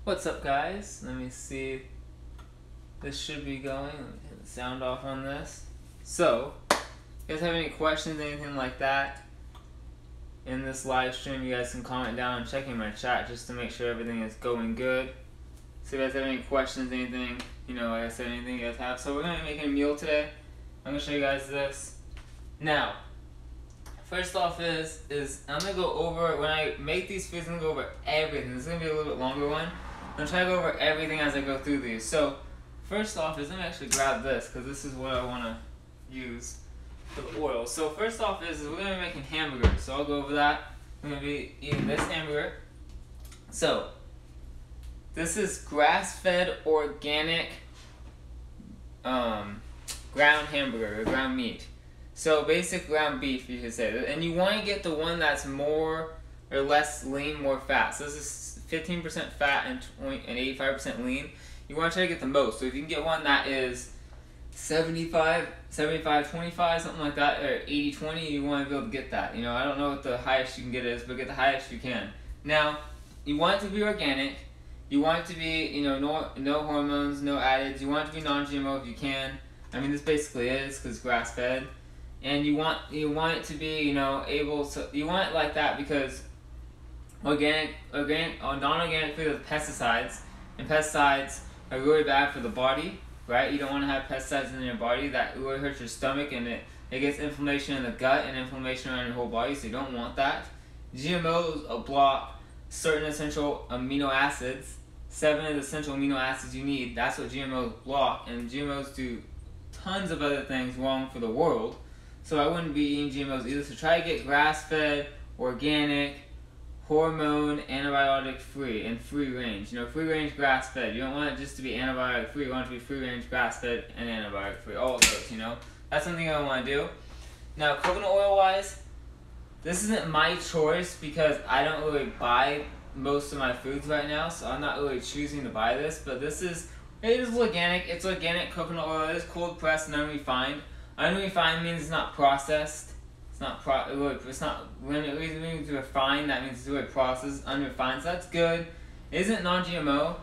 What's up, guys? Let me see. This should be going. Let me turn the sound off on this. So, if you guys have any questions, anything like that, in this live stream, you guys can comment down. I'm checking my chat just to make sure everything is going good. So if you guys have any questions, anything, like I said, anything you guys have. So we're going to be making a meal today. I'm going to show you guys this. Now, first off is I'm going to go over, when I make these foods, I'm going to go over everything. This is going to be a little bit longer one. I'm going to try to go over everything as I go through these. So, first off is, let me actually grab this, because this is what I want to use for the oil. So first off is we're going to be making hamburgers. So I'll go over that. We're going to be eating this hamburger. So, this is grass-fed organic ground hamburger, or ground meat. So basic ground beef, you could say. And you want to get the one that's more or less lean, more fat. So this is 15% fat and 85% lean. You want to try to get the most. So if you can get one that is 75, 25, something like that, or 80-20, you want to be able to get that. I don't know what the highest you can get is, but get the highest you can. Now, you want it to be organic. You want it to be, no hormones, no additives. You want it to be non-GMO if you can. I mean, this basically is, because it's grass-fed. And you want it to be, able to, you want it like that because non-organic food with pesticides, and pesticides are really bad for the body, right? You don't want to have pesticides in your body. That really hurts your stomach, and it gets inflammation in the gut and inflammation around your whole body, so you don't want that. GMOs block certain essential amino acids, 7 of the essential amino acids you need. That's what GMOs block, and GMOs do tons of other things wrong for the world. So I wouldn't be eating GMOs either. So try to get grass-fed, organic, hormone, antibiotic free, and free range. Free range grass-fed. You don't want it just to be antibiotic free. You want it to be free range grass-fed and antibiotic free. All of those, That's something I want to do. Now, coconut oil wise, this isn't my choice because I don't really buy most of my foods right now, so I'm not really choosing to buy this. But it is organic. It's organic coconut oil. It is cold pressed and unrefined. Unrefined means it's not processed. When it means refined, that means it's really processed. Unrefined, so that's good. It isn't non-GMO,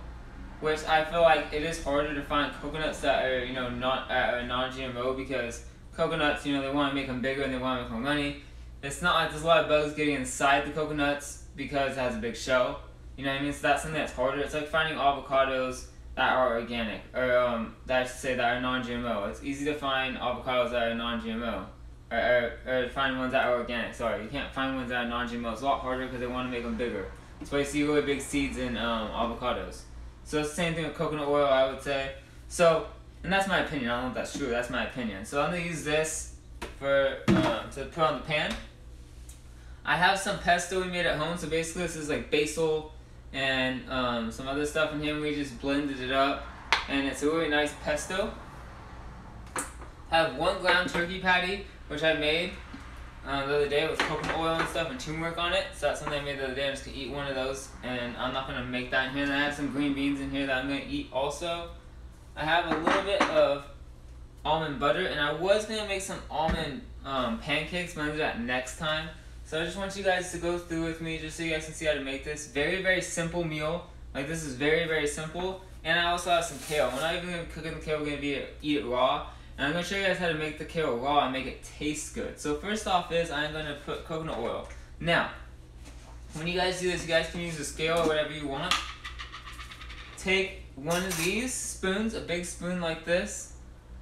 which I feel like it is harder to find coconuts that are, not non-GMO, because coconuts, they want to make them bigger and they want to make more money. It's not like there's a lot of bugs getting inside the coconuts because it has a big shell. You know what I mean? So that's something that's harder. It's like finding avocados that are organic, or that I should say that are non-GMO. It's easy to find avocados that are non-GMO, or find ones that are organic. Sorry, you can't find ones that are non-GMO. It's a lot harder because they want to make them bigger. That's why you see really big seeds in avocados. So it's the same thing with coconut oil, I would say. So, and that's my opinion. I don't know if that's true. That's my opinion. So I'm gonna use this to put on the pan. I have some pesto we made at home. So basically, this is like basil and some other stuff in here. We just blended it up, and it's a really nice pesto. I have 1 ground turkey patty, which I made the other day with coconut oil and stuff and turmeric on it. So that's something I made the other day. I'm just going to eat one of those, and I'm not going to make that in here. And I have some green beans in here that I'm going to eat also. I have a little bit of almond butter, and I was going to make some almond pancakes, but I'll do that next time. So I just want you guys to go through with me just so you guys can see how to make this. Very, very simple meal. Like, this is very, very simple. And I also have some kale. We're not even going to cook in the kale. We're going to eat it raw. And I'm going to show you guys how to make the kale raw and make it taste good. So first off is I'm going to put coconut oil. Now, when you guys do this, you guys can use a scale or whatever you want. Take one of these spoons, a big spoon like this.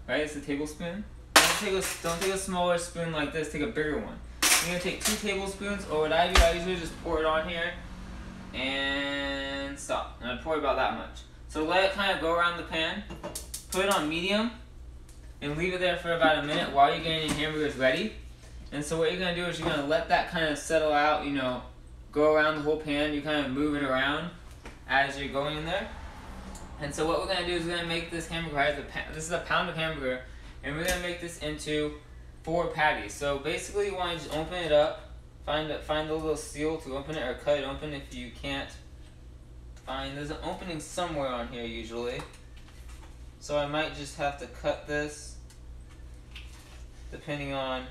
Right, it's a tablespoon. Don't take a smaller spoon like this, take a bigger one. You're going to take 2 tablespoons, or what I do, I usually just pour it on here and stop. And I pour about that much. So let it kind of go around the pan. Put it on medium and leave it there for about a minute while you're getting your hamburgers ready. And so what you're going to do is you're going to let that kind of settle out, go around the whole pan. You kind of move it around as you're going in there. And so what we're going to do is we're going to make this hamburger, this is a pound of hamburger, and we're going to make this into 4 patties. So basically you want to just open it up, find the little seal to open it, or cut it open if you can't find. There's an opening somewhere on here usually. So I might just have to cut this depending on,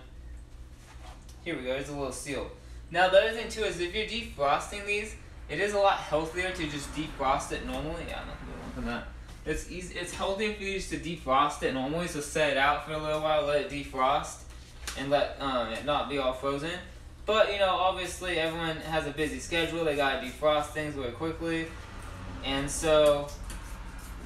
here we go, there's a little seal. Now the other thing too is if you're defrosting these, it is a lot healthier to just defrost it normally. Yeah, nothing than that. It's easy. It's healthier for you just to defrost it normally. So set it out for a little while, let it defrost, and let it not be all frozen. But you know, obviously everyone has a busy schedule. They gotta defrost things really quickly, and so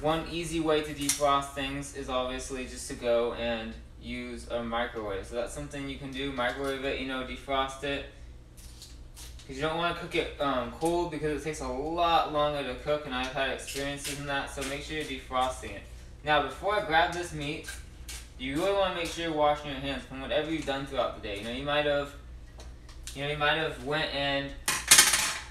one easy way to defrost things is obviously just to go and use a microwave. So that's something you can do. Microwave it, you know, defrost it. Because you don't want to cook it cold, because it takes a lot longer to cook, and I've had experiences in that. So make sure you're defrosting it. Now, before I grab this meat, you really want to make sure you're washing your hands from whatever you've done throughout the day. You know, you might have went and,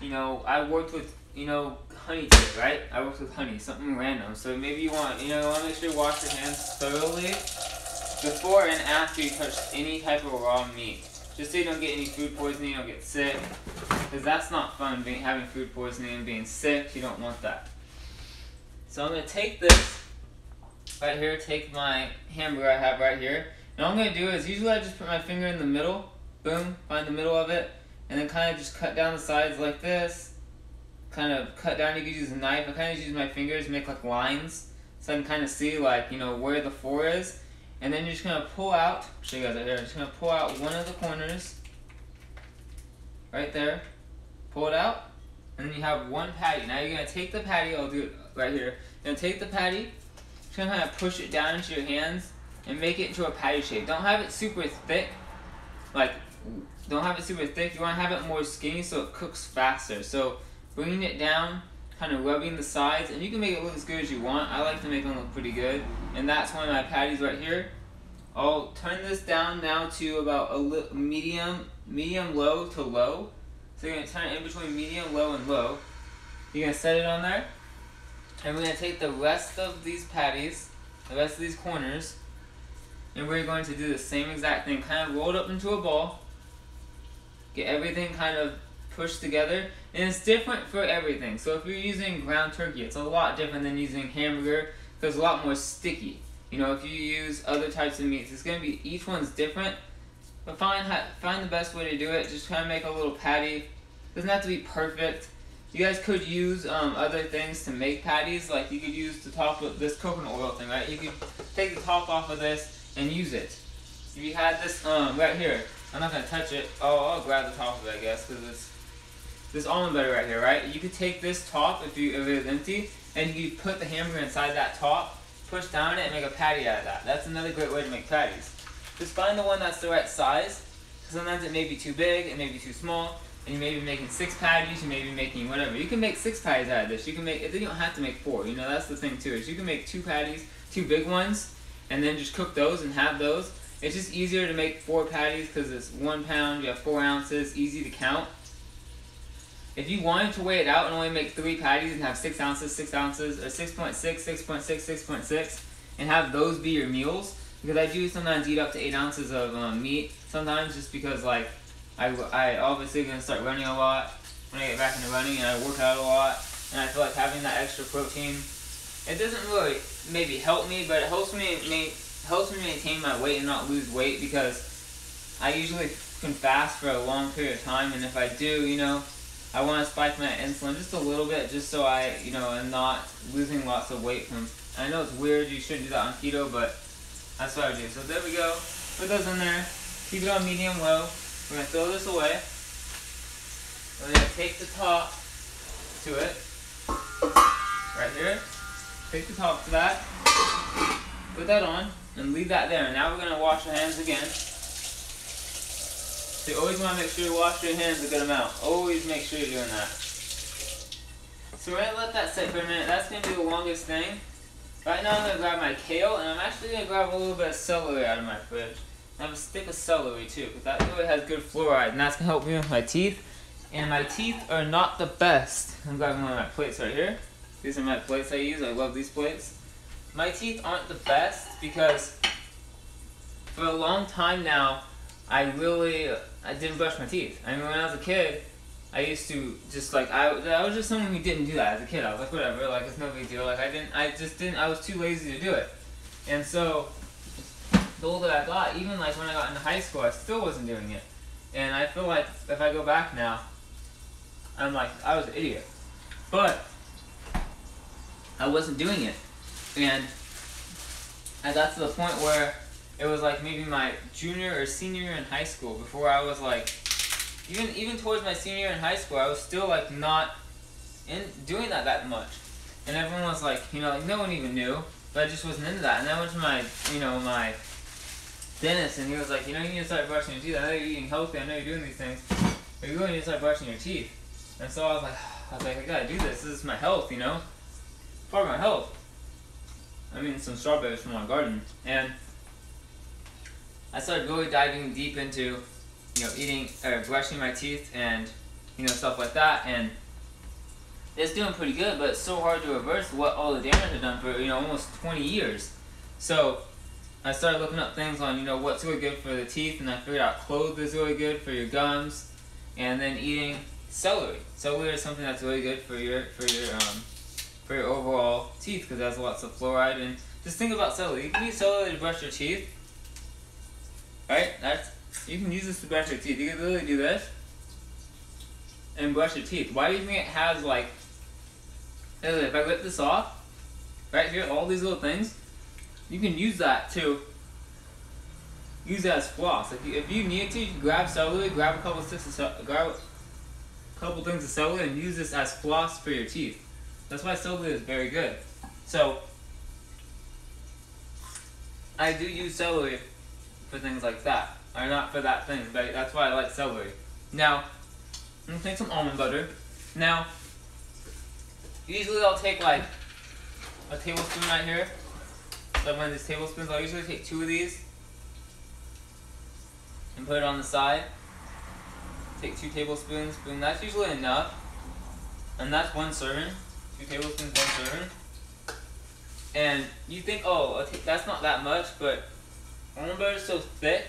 you know, I worked with, you know, honey today, right? I worked with honey, something random. So maybe you want, you want to make sure you wash your hands thoroughly before and after you touch any type of raw meat. Just so you don't get any food poisoning, you don't get sick. Because that's not fun, having food poisoning and being sick. You don't want that. So I'm going to take this right here, take my hamburger I have right here. And all I'm going to do is, usually I just put my finger in the middle. Boom, find the middle of it. And then kind of just cut down the sides like this. Kind of cut down, you could use a knife. I kind of use my fingers to make like lines. So I can kind of see like, where the 4 is. And then you're just going to pull out, I'll show you guys right here, I'm just going to pull out one of the corners, right there, pull it out, and then you have one patty. Now you're going to take the patty, I'll do it right here, you're going to take the patty, just going to kind of push it down into your hands, and make it into a patty shape. Don't have it super thick, you want to have it more skinny so it cooks faster. So bringing it down, kind of rubbing the sides, and you can make it look as good as you want. I like to make them look pretty good, and that's one of my patties right here. I'll turn this down now to about a medium low to low. So you're going to turn it in between medium, low, and low. You're going to set it on there, and we're going to take the rest of these patties, the rest of these corners, and we're going to do the same exact thing, kind of roll it up into a ball, get everything kind of pushed together, and it's different for everything. So if you're using ground turkey, it's a lot different than using hamburger, because it's a lot more sticky. If you use other types of meats, it's going to be, each one's different, but find the best way to do it. Just kind of make a little patty. It doesn't have to be perfect. You guys could use other things to make patties, like you could use the top of this coconut oil thing, right? You could take the top off of this and use it. If you had this right here, I'm not going to touch it. I'll grab the top of it, I guess, because it's this almond butter right here, right? You could take this top if it was empty, and you could put the hamburger inside that top, push down it, and make a patty out of that. That's another great way to make patties. Just find the one that's the right size. Sometimes it may be too big, it may be too small, and you may be making 6 patties, you may be making whatever. You can make 6 patties out of this. You can make, you don't have to make 4. That's the thing too, is you can make 2 patties, 2 big ones, and then just cook those and have those. It's just easier to make 4 patties because it's 1 pound, you have 4 ounces, easy to count. If you wanted to weigh it out and only make 3 patties and have 6 ounces, or 6.6, 6.6, 6.6, and have those be your meals, because I do sometimes eat up to 8 ounces of meat, sometimes just because I obviously going to start running a lot when I get back into running, and I work out a lot, and I feel like having that extra protein, it doesn't really maybe help me, but it helps me maintain my weight and not lose weight, because I usually can fast for a long period of time, and if I do, I want to spike my insulin just a little bit, just so I, am not losing lots of weight from. I know it's weird, you shouldn't do that on keto, but that's what I do. So there we go. Put those in there. Keep it on medium low. We're going to throw this away. We're going to take the top to it. Right here. Take the top to that. Put that on. And leave that there. Now we're going to wash our hands again. So you always want to make sure you wash your hands a good amount. Always make sure you're doing that. So we're going to let that sit for a minute. That's going to be the longest thing. Right now I'm going to grab my kale, and I'm actually going to grab a little bit of celery out of my fridge. I have a stick of celery too, because that really has good fluoride, and that's going to help me with my teeth. And my teeth are not the best. I'm grabbing one of my plates right here. These are my plates I use. I love these plates. My teeth aren't the best because for a long time now, I didn't brush my teeth. I mean, when I was a kid, I used to just I was just someone who didn't do that as a kid. I was like, whatever, it's no big deal. I was too lazy to do it. And so, the older I got, even when I got into high school, I still wasn't doing it. And I feel like if I go back now, I'm like, I was an idiot. But I wasn't doing it. And I got to the point where it was like maybe my junior or senior year in high school before I was like, even towards my senior year in high school, I was still like not doing that much. And everyone was like, you know, like no one even knew, but I just wasn't into that. And I went to my, you know, my dentist, and he was like, you know, you need to start brushing your teeth. I know you're eating healthy, I know you're doing these things, but you really need to start brushing your teeth. And so I was like, I gotta do this. This is my health, you know, part of my health. I'm eating some strawberries from my garden, and I started really diving deep into, you know, eating or brushing my teeth and, you know, stuff like that. And it's doing pretty good, but it's so hard to reverse what all the damage I've done for, you know, almost 20 years. So I started looking up things on, you know, what's really good for the teeth, and I figured out cloves is really good for your gums, and then eating celery. Celery is something that's really good for your overall teeth because it has lots of fluoride. And just think about celery. You can use celery to brush your teeth, right? You can use this to brush your teeth. You can literally do this and brush your teeth. Why do you think it has like? If I rip this off, right here, all these little things, you can use that to use it as floss. If you need to, you can grab celery, grab a couple things of celery, and use this as floss for your teeth. That's why celery is very good. So I do use celery for things like that, or not for that thing, but that's why I like celery. Now I'm gonna take some almond butter. Now usually I'll take like a tablespoon right here. Like one of these tablespoons, I'll usually take 2 of these and put it on the side. Take 2 tablespoons, boom, that's usually enough. And that's 1 serving. 2 tablespoons, 1 serving. And you think, oh, that's not that much, but almond butter is so thick,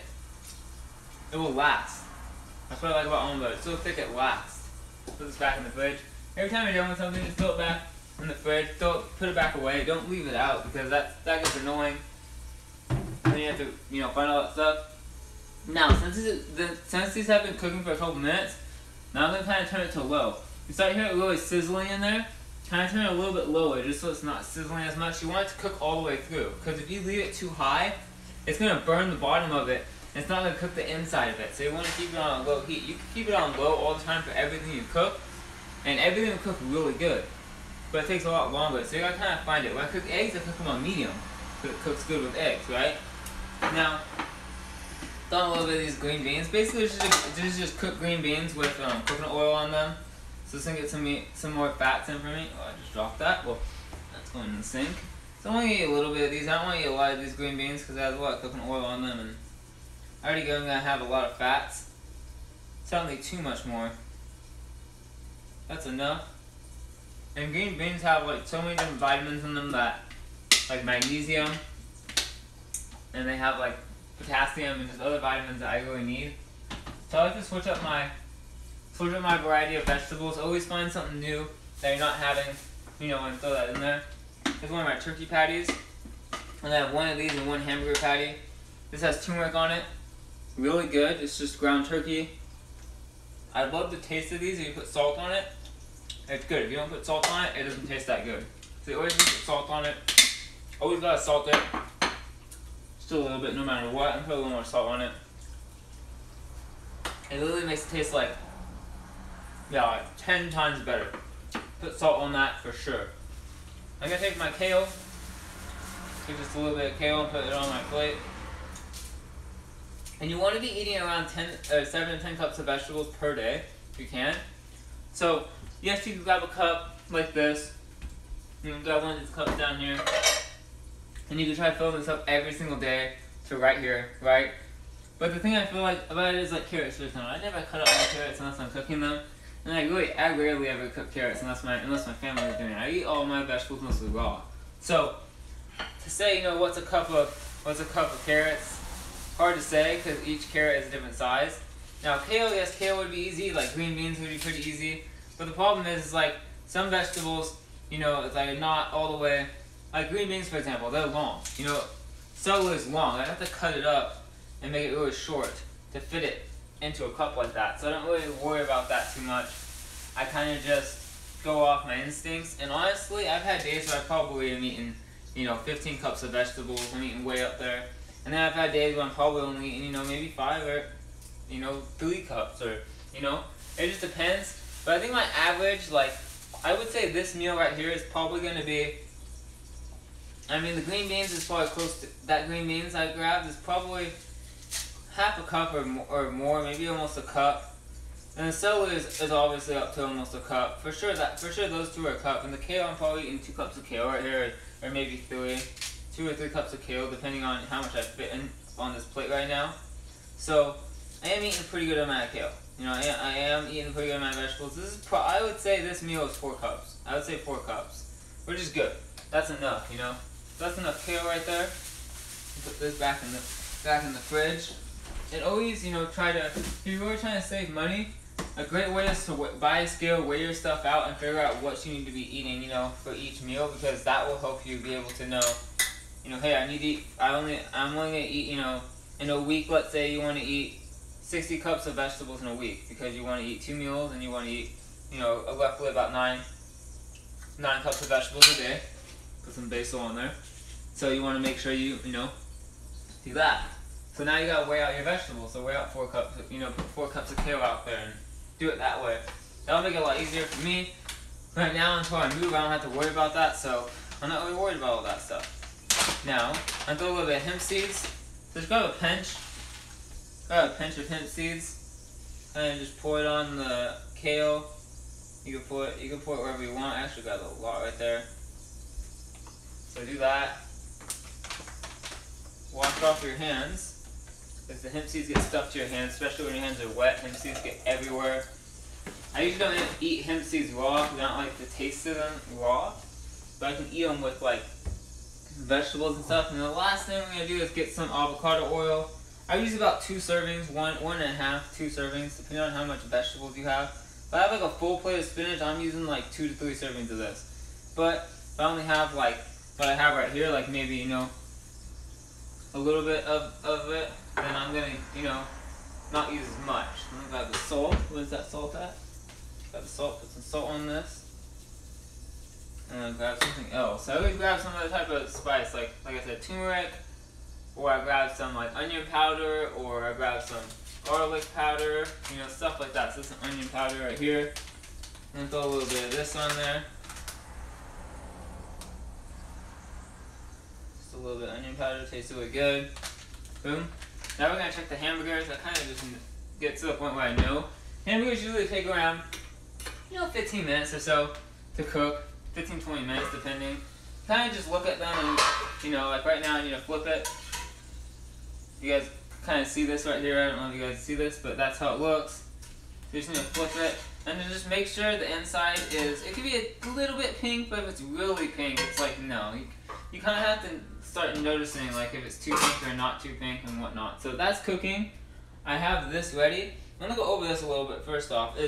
it will last. That's what I like about almond butter. It's so thick it lasts. Put this back in the fridge. Every time you're done with something, just throw it back in the fridge. Put it back away. Don't leave it out because that gets annoying. Then you have to, you know, find all that stuff. Now, since these have been cooking for a couple minutes, now I'm gonna kind of turn it to low. You start hearing it really sizzling in there. Kind of turn it a little bit lower, just so it's not sizzling as much. You want it to cook all the way through, because if you leave it too high, it's gonna burn the bottom of it. And it's not gonna cook the inside of it. So you want to keep it on a low heat. You can keep it on low all the time for everything you cook, and everything will cook really good. But it takes a lot longer, so you gotta kind of find it. When I cook eggs, I cook them on medium, because it cooks good with eggs, right? Now, done a little bit of these green beans. Basically, this is just cooked green beans with coconut oil on them. So this can get some more fats in for me. Oh, I just dropped that. Well, that's going in the sink. So I'm only gonna eat a little bit of these. I don't want to eat a lot of these green beans because it has a lot of coconut oil on them, and I already going to have a lot of fats. So I don't need too much more. That's enough. And green beans have like so many different vitamins in them, that like magnesium, and they have like potassium and just other vitamins that I really need. So I like to switch up my variety of vegetables. Always find something new that you're not having, you know, and throw that in there. Here's one of my turkey patties, and I have 1 of these and 1 hamburger patty. This has turmeric on it. Really good. It's just ground turkey. I love the taste of these if you put salt on it. It's good. If you don't put salt on it, it doesn't taste that good. So you always need to put salt on it. Always gotta salt it. Still a little bit no matter what. I'm putting a little more salt on it. It literally makes it taste like, yeah, like 10 times better. Put salt on that for sure. I'm gonna take my kale. Take just a little bit of kale and put it on my plate. And you want to be eating around 7 to 10 cups of vegetables per day, if you can. So, yes, you can grab a cup like this. You can grab one of these cups down here. And you can try filling this up every single day to right here, right? But the thing I feel like about it is like carrots, for example. I never cut up my carrots unless I'm cooking them. And I rarely ever cook carrots unless my family is doing it. I eat all my vegetables mostly raw. So, to say, you know, what's a cup of carrots? Hard to say because each carrot is a different size. Now kale, yes, kale would be easy, like green beans would be pretty easy. But the problem is like some vegetables, you know, it's like not all the way, like green beans for example, they're long. You know, celery is long. I have to cut it up and make it really short to fit it into a cup like that. So I don't really worry about that too much. I kind of just go off my instincts. And honestly, I've had days where I probably am eating, 15 cups of vegetables. I'm eating way up there. And then I've had days where I'm probably only eating, maybe 5 or, 3 cups or, it just depends. But I think my average, like, I would say this meal right here is probably going to be, the green beans is probably close to, that green beans I grabbed is probably half a cup or more, maybe almost a cup. And the celery is obviously up to almost a cup. For sure those two are a cup. And the kale, I'm probably eating 2 cups of kale right here, or maybe 3. 2 or 3 cups of kale, depending on how much I fit in on this plate right now. So I am eating a pretty good amount of kale. I am eating a pretty good amount of vegetables. This is I would say this meal is 4 cups. I would say 4 cups, which is good. That's enough, That's enough kale right there. Put this back in the fridge. And always, try to, if you're really trying to save money, a great way is to buy a scale, weigh your stuff out, and figure out what you need to be eating, for each meal, because that will help you be able to know, hey, I need to eat, I'm only going to eat, in a week, let's say you want to eat 60 cups of vegetables in a week, because you want to eat 2 meals, and you want to eat, roughly about 9 cups of vegetables a day. Put some basil on there. So you want to make sure you, do that. So now you got to weigh out your vegetables. So weigh out 4 cups, put 4 cups of kale out there and do it that way. That'll make it a lot easier for me. Right now, until I move, I don't have to worry about that, so I'm not really worried about all that stuff. Now, I throw a little bit of hemp seeds. Just grab a pinch. Grab a pinch of hemp seeds, and just pour it on the kale. You can pour it wherever you want. I actually got a lot right there. So do that. Wash off your hands, because the hemp seeds get stuck to your hands, especially when your hands are wet. Hemp seeds get everywhere. I usually don't eat hemp seeds raw because I don't like the taste of them raw, but I can eat them with like vegetables and stuff. And the last thing we're gonna do is get some avocado oil. I use about 2 servings, one and a half, 2 servings, depending on how much vegetables you have. If I have like a full plate of spinach, I'm using like 2 to 3 servings of this. But if I only have like what I have right here, like maybe a little bit of it, then I'm gonna not use as much. I'm gonna grab the salt. Where's that salt at? Grab the salt. Put some salt on this. And then grab something else. I always grab some other type of spice, like I said, turmeric, or I grab some like onion powder, or I grab some garlic powder, stuff like that. So some onion powder right here. And throw a little bit of this on there. Just a little bit of onion powder, tastes really good. Boom. Now we're gonna check the hamburgers. I kind of just get to the point where I know. Hamburgers usually take around, 15 minutes or so to cook. 15-20 minutes depending. Kind of just look at them and, like right now I need to flip it. You guys kind of see this right here. I don't know if you guys see this, but that's how it looks. You just need to flip it. And then just make sure the inside is, it could be a little bit pink, but if it's really pink, it's like, no. You kind of have to start noticing like if it's too pink or not too pink and whatnot. So that's cooking. I have this ready. I'm going to go over this a little bit first off.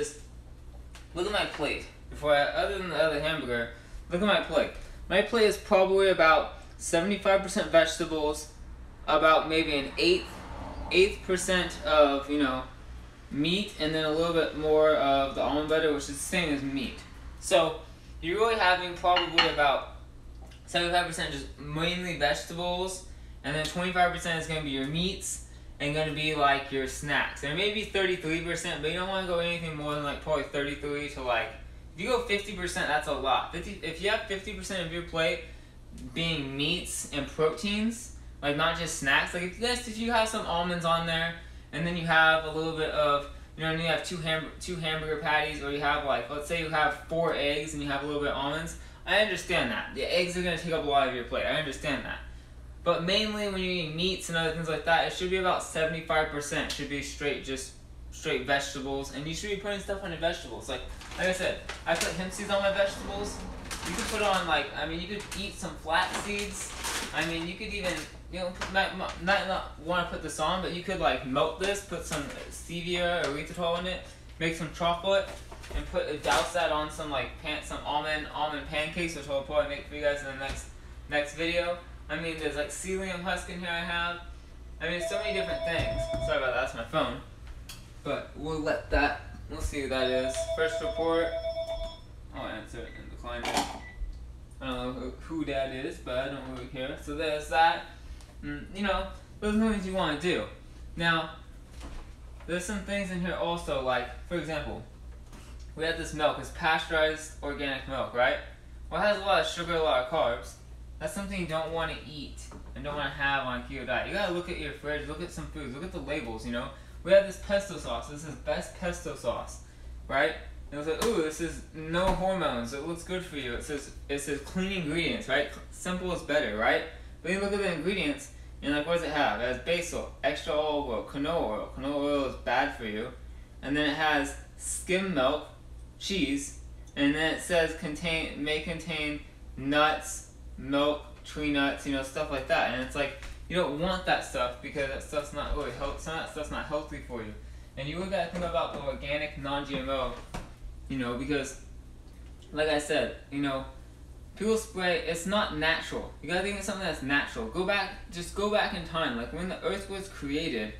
Look at my plate. Other than the other hamburger, look at my plate. My plate is probably about 75% vegetables, about maybe an eighth percent of, meat, and then a little bit more of the almond butter, which is the same as meat. So you're really having probably about 75% just mainly vegetables, and then 25% is going to be your meats, and going to be like your snacks. There may be 33%, but you don't want to go anything more than like probably 33 to like, if you go 50%, that's a lot. If you have 50% of your plate being meats and proteins, like not just snacks, like if you have some almonds on there, and then you have a little bit of, and you have two hamburger patties, or you have like, let's say you have 4 eggs and you have a little bit of almonds, I understand that. The eggs are going to take up a lot of your plate. I understand that. But mainly when you're eating meats and other things like that, it should be about 75% should be straight vegetables, and you should be putting stuff on your vegetables. Like I said, I put hemp seeds on my vegetables. You could put on you could eat some flax seeds. You could even, might not want to put this on, but you could like melt this, put some stevia or erythritol in it, make some chocolate, and douse that on some some almond pancakes, which I'll probably make for you guys in the next video. There's like psyllium husk in here I have. So many different things. Sorry about that, that's my phone. But we'll let We'll see who that is. First report. I'll answer it and decline it. I don't know who that is, but I don't really care. So there's that. You know, those are things you want to do. Now, there's some things in here also, like, for example, we have this milk. It's pasteurized organic milk, right? Well, it has a lot of sugar, a lot of carbs. That's something you don't want to eat and don't want to have on a keto diet. You gotta look at your fridge, look at some foods, look at the labels, you know? We have this pesto sauce. This is best pesto sauce, right? And it was like, ooh, this is no hormones. It looks good for you. It says clean ingredients, right? Simple is better, right? But you look at the ingredients, and like, what does it have? It has basil, extra olive oil, canola oil. Canola oil is bad for you. And then it has skim milk, cheese, and then it says may contain nuts, milk, tree nuts, you know, stuff like that. And it's like, you don't want that stuff because that stuff's not really healthy. Some of that stuff's not healthy for you. And you really gotta think about the organic, non-GMO, you know, because, like I said, you know, people spray, it's not natural. You gotta think of something that's natural. Just go back in time. Like when the earth was created,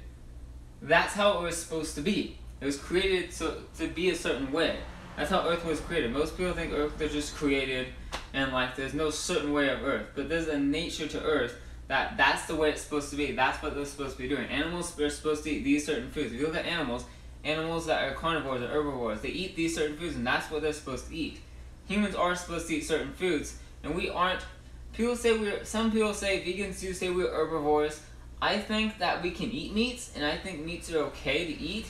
that's how it was supposed to be. It was created to be a certain way. That's how earth was created. Most people think earth was just created and like there's no certain way of earth. But there's a nature to earth that's the way it's supposed to be. That's what they're supposed to be doing. Animals are supposed to eat these certain foods. If you look at animals that are carnivores or herbivores, they eat these certain foods and that's what they're supposed to eat. Humans are supposed to eat certain foods and we aren't. Some people say, vegans do say we're herbivores. I think that we can eat meats and I think meats are okay to eat,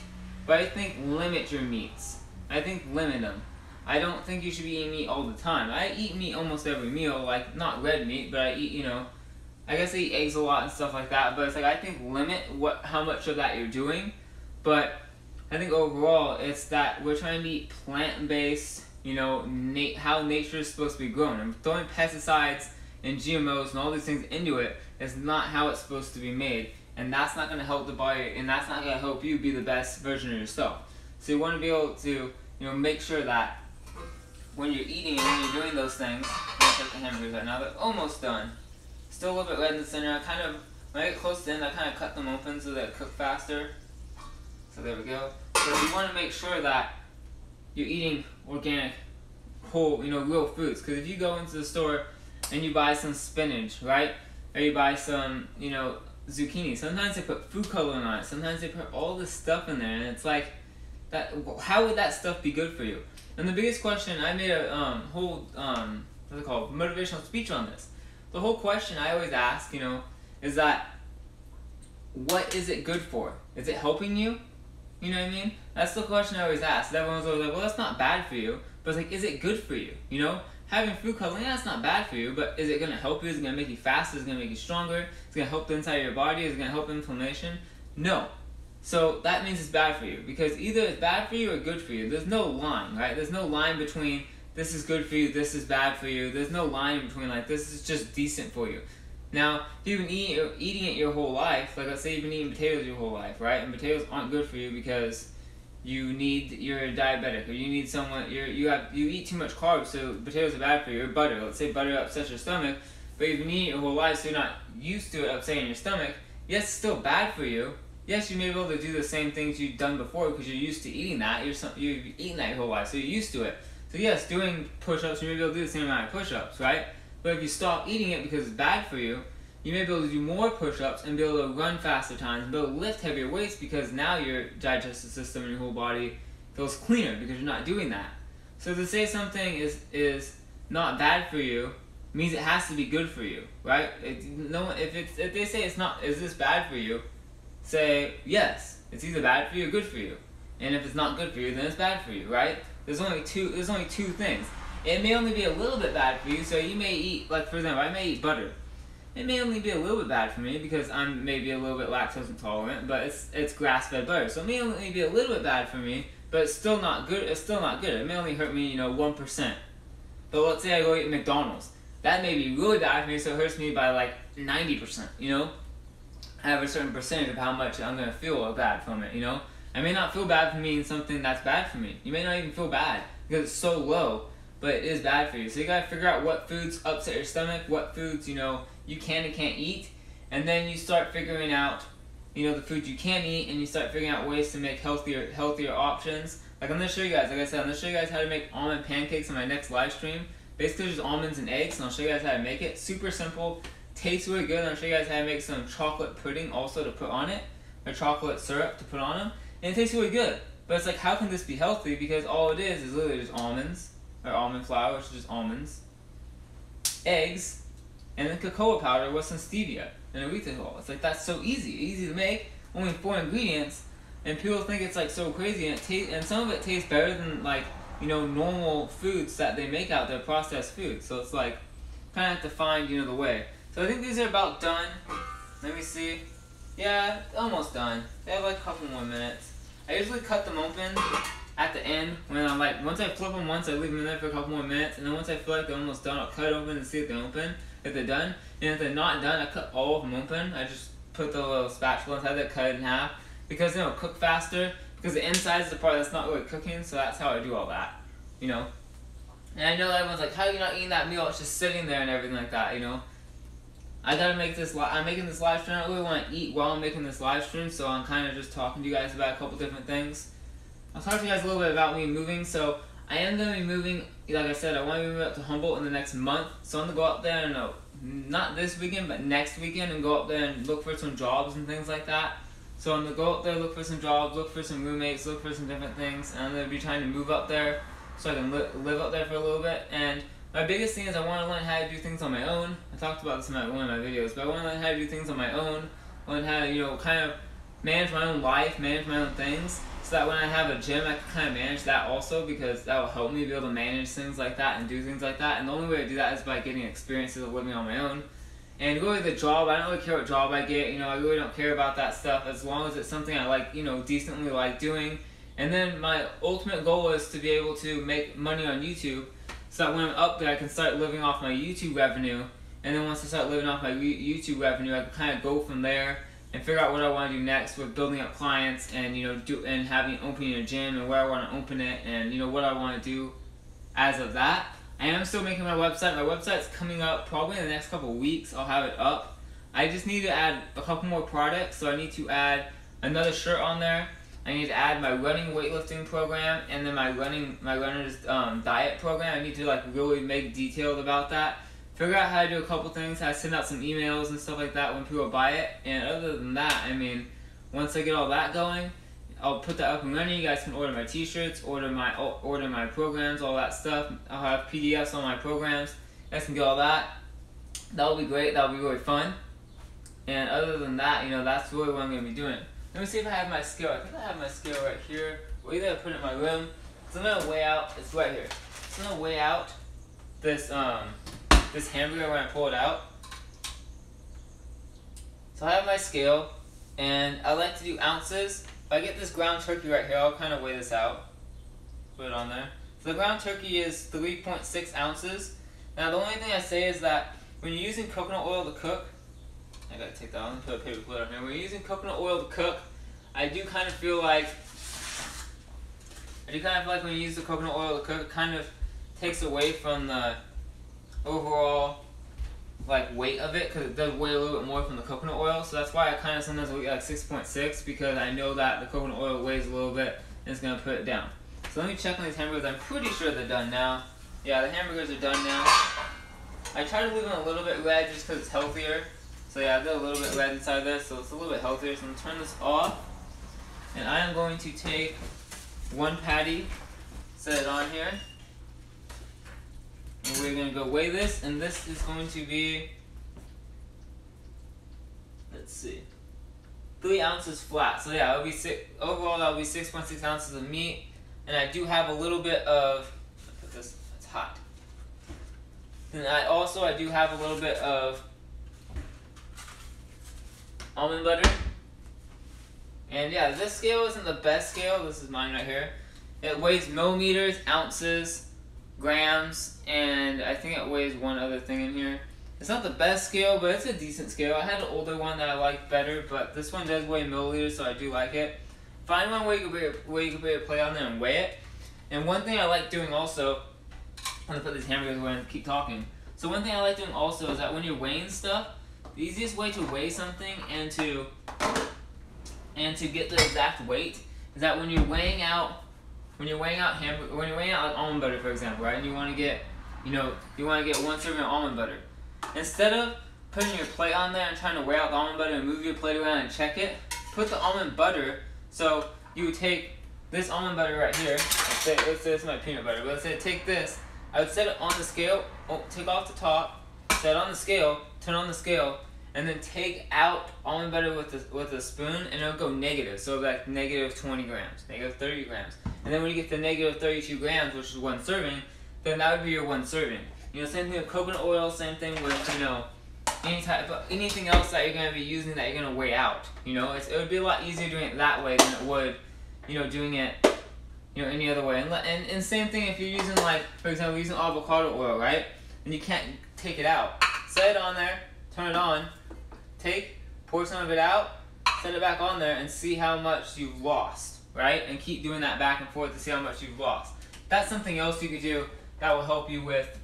but I think limit your meats. I think limit them. I don't think you should be eating meat all the time. I eat meat almost every meal, like not red meat, but I eat, you know, I guess I eat eggs a lot and stuff like that, but it's like I think limit how much of that you're doing. But I think overall it's that we're trying to eat plant-based, you know, how nature is supposed to be grown. And throwing pesticides and GMOs and all these things into it is not how it's supposed to be made. And that's not going to help the body, and that's not going to help you be the best version of yourself. So you want to be able to, you know, make sure that when you're eating and when you're doing those things, I'm going to check the hamburgers right now, they're almost done. Still a little bit red in the center. When I get close to the end, I kind of cut them open so they cook faster. So there we go. So you want to make sure that you're eating organic, whole, you know, real foods. Because if you go into the store and you buy some spinach, right? Or you buy some, you know, zucchini. Sometimes they put food coloring on it. Sometimes they put all this stuff in there. And it's like, how would that stuff be good for you? And the biggest question, I made a whole, what's it called, motivational speech on this. The whole question I always ask, you know, is that, what is it good for? Is it helping you? You know what I mean? That's the question I always ask. Everyone's always like, well, that's not bad for you. But it's like, is it good for you? You know? Having food coloring, yeah, that's not bad for you, but is it going to help you? Is it going to make you faster? Is it going to make you stronger? Is it going to help the inside of your body? Is it going to help inflammation? No. So that means it's bad for you, because either it's bad for you or good for you. There's no line, right? There's no line between this is good for you, this is bad for you. There's no line in between, like, this is just decent for you. Now, if you've been eating it your whole life, like let's say you've been eating potatoes your whole life, right? And potatoes aren't good for you because you're diabetic, or you need you eat too much carbs, so potatoes are bad for you. Or butter, let's say butter upsets your stomach, but you've been eating it your whole life, so you're not used to it upsetting your stomach. Yes, it's still bad for you. Yes, you may be able to do the same things you've done before because you're used to eating that. You've eaten that your whole life, so you're used to it. So yes, doing push-ups, you may be able to do the same amount of push-ups, right? But if you stop eating it because it's bad for you, you may be able to do more push-ups and be able to run faster times and be able to lift heavier weights because now your digestive system and your whole body feels cleaner because you're not doing that. So to say something is not bad for you means it has to be good for you, right? If they say it's not, is this bad for you? Say yes, it's either bad for you or good for you. And if it's not good for you, then it's bad for you, right? There's only two things. It may only be a little bit bad for you, so you may eat, like for example, I may eat butter. It may only be a little bit bad for me because I'm maybe a little bit lactose intolerant, but it's grass-fed butter. So it may only be a little bit bad for me, but it's still not good. It's still not good. It may only hurt me, 1%. But let's say I go eat McDonald's. That may be really bad for me, so it hurts me by like 90%, I have a certain percentage of how much I'm going to feel bad from it, I may not feel bad from eating something that's bad for me. You may not even feel bad because it's so low, but it is bad for you. So you got to figure out what foods upset your stomach, what foods, you can and can't eat, and then you start figuring out, the foods you can eat, and you start figuring out ways to make healthier options. Like I'm gonna show you guys, like I said, I'm gonna show you guys how to make almond pancakes in my next live stream. Basically just almonds and eggs, and I'll show you guys how to make it. Super simple, tastes really good. And I'll show you guys how to make some chocolate pudding also to put on it, or chocolate syrup to put on them, and it tastes really good. But it's like, how can this be healthy? Because all it is literally just almonds, or almond flour, which is just almonds, eggs, and then cocoa powder with some stevia and erythritol. It's like, that's so easy to make, only 4 ingredients, and people think it's like so crazy, and some of it tastes better than like, you know, normal foods that they make out there, processed foods. So it's like, kind of have to find, you know, the way. So I think these are about done. Let me see. Yeah, almost done. They have like a couple more minutes. I usually cut them open at the end when I'm like, once I flip them once, I leave them in there for a couple more minutes, and then once I feel like they're almost done, I'll cut it open and see if they're open, if they're done. And if they're not done, I cut all of them open. I just put the little spatula inside there, cut it in half, because it'll cook faster, because the inside is the part that's not really cooking, so that's how I do all that, you know. And I know everyone's like, how are you not eating that meal? It's just sitting there and everything like that, you know. I gotta make this, I'm making this live stream. I don't really want to eat while I'm making this live stream, so I'm kind of just talking to you guys about a couple different things. I'll talk to you guys a little bit about me moving. So I am going to be moving, like I said, I want to move up to Humboldt in the next month. So I'm going to go up there, not this weekend, but next weekend, and go up there and look for some jobs and things like that. So I'm going to go up there, look for some jobs, look for some roommates, look for some different things, and I'm going to be trying to move up there so I can live up there for a little bit. And my biggest thing is I want to learn how to do things on my own. I talked about this in one of my videos, but I want to learn how to do things on my own, learn how to, you know, kind of manage my own life, manage my own things, so that when I have a gym, I can kind of manage that also, because that will help me be able to manage things like that and do things like that. And the only way to do that is by getting experiences of living on my own. And really the job, I don't really care what job I get, you know, I really don't care about that stuff as long as it's something I like, you know, decently like doing. And then my ultimate goal is to be able to make money on YouTube, so that when I'm up there, I can start living off my YouTube revenue. And then once I start living off my YouTube revenue, I can kind of go from there and figure out what I want to do next with building up clients, and, you know, opening a gym, and where I want to open it, and, you know, what I want to do as of that. I am still making my website. My website's coming up probably in the next couple of weeks. I'll have it up. I just need to add a couple more products. So I need to add another shirt on there. I need to add my running weightlifting program, and then my runner's diet program. I need to like really make detailed about that. Figure out how to do a couple things, how to send out some emails and stuff like that when people buy it. And other than that, I mean, once I get all that going, I'll put that up and running. You guys can order my t-shirts, order my programs, all that stuff. I'll have PDFs on my programs. You guys can get all that. That'll be great. That'll be really fun. And other than that, you know, that's really what I'm going to be doing. Let me see if I have my scale. I think I have my scale right here. Or either I put it in my room. So I'm going to weigh out. It's right here. So I'm going to weigh out this this hamburger when I pull it out. So I have my scale, and I like to do ounces. If I get this ground turkey right here, I'll kind of weigh this out. Put it on there. So the ground turkey is 3.6 ounces. Now the only thing I say is that when you're using coconut oil to cook, I gotta take that on and put a paper plate on here. When you're using coconut oil to cook, I do kind of feel like when you use the coconut oil to cook, it kind of takes away from the overall like weight of it, because it does weigh a little bit more from the coconut oil. So that's why I kind of sometimes weigh like 6.6, because I know that the coconut oil weighs a little bit and it's gonna put it down. So let me check on these hamburgers. I'm pretty sure they're done now. Yeah, the hamburgers are done now. I try to leave them a little bit red just because it's healthier. So yeah, they're a little bit red inside this, so it's a little bit healthier. So I'm gonna turn this off, and I am going to take one patty, set it on here. And we're going to go weigh this, and this is going to be, let's see, 3 ounces flat. So yeah, overall that'll be 6.6 ounces of meat, and I do have a little bit of, put this, it's hot. And I do have a little bit of almond butter. And yeah, this scale isn't the best scale. This is mine right here. It weighs millimeters, ounces, grams, and I think it weighs one other thing in here. It's not the best scale, but it's a decent scale. I had an older one that I liked better, but this one does weigh milliliters, so I do like it. Find one where you can be able to play on there and weigh it. And one thing I like doing also, I'm going to put these hamburgers away and keep talking. So one thing I like doing also is that when you're weighing stuff, the easiest way to weigh something and to get the exact weight is that when you're weighing out when you're weighing out like almond butter, for example, right? And you want to get, you want to get 1 serving of almond butter. Instead of putting your plate on there and trying to weigh out the almond butter and move your plate around and check it, put the almond butter. So you would take this almond butter right here. Let's say it's my peanut butter, but let's say take this. I would set it on the scale. Take off the top, set it on the scale, turn on the scale, and then take out almond butter with a spoon, and it'll go negative. So like negative 20 grams, negative 30 grams. And then when you get to negative 32 grams, which is 1 serving, then that would be your 1 serving. Same thing with coconut oil, same thing with, anything else that you're going to be using that you're going to weigh out. It would be a lot easier doing it that way than it would, doing it, any other way. And same thing if you're using, like, for example, using avocado oil, right? And you can't take it out. Set it on there, turn it on, pour some of it out, set it back on there, and see how much you've lost, right? And keep doing that back and forth to see how much you've lost. That's something else you could do that will help you with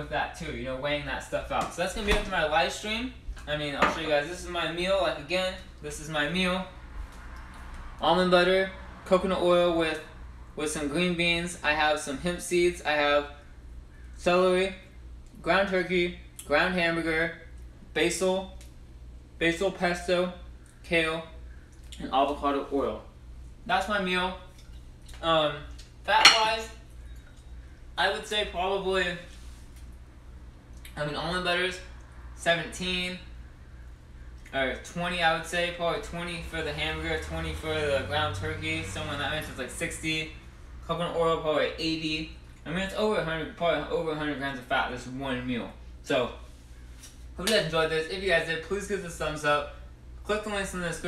that too, weighing that stuff out. So that's going to be it for my live stream. I'll show you guys. This is my meal. Like, again, this is my meal. Almond butter, coconut oil with some green beans. I have some hemp seeds. I have celery, ground turkey, ground hamburger, basil pesto, kale, and avocado oil. That's my meal. Fat-wise, I would say probably, almond butter's 17 or 20, I would say. Probably 20 for the hamburger, 20 for the ground turkey. Somewhere in that range, it's like 60. Coconut oil, probably 80. It's over 100, probably over 100 grams of fat. This is one meal. So, hope you guys enjoyed this. If you guys did, please give this a thumbs up. Click the links in the description.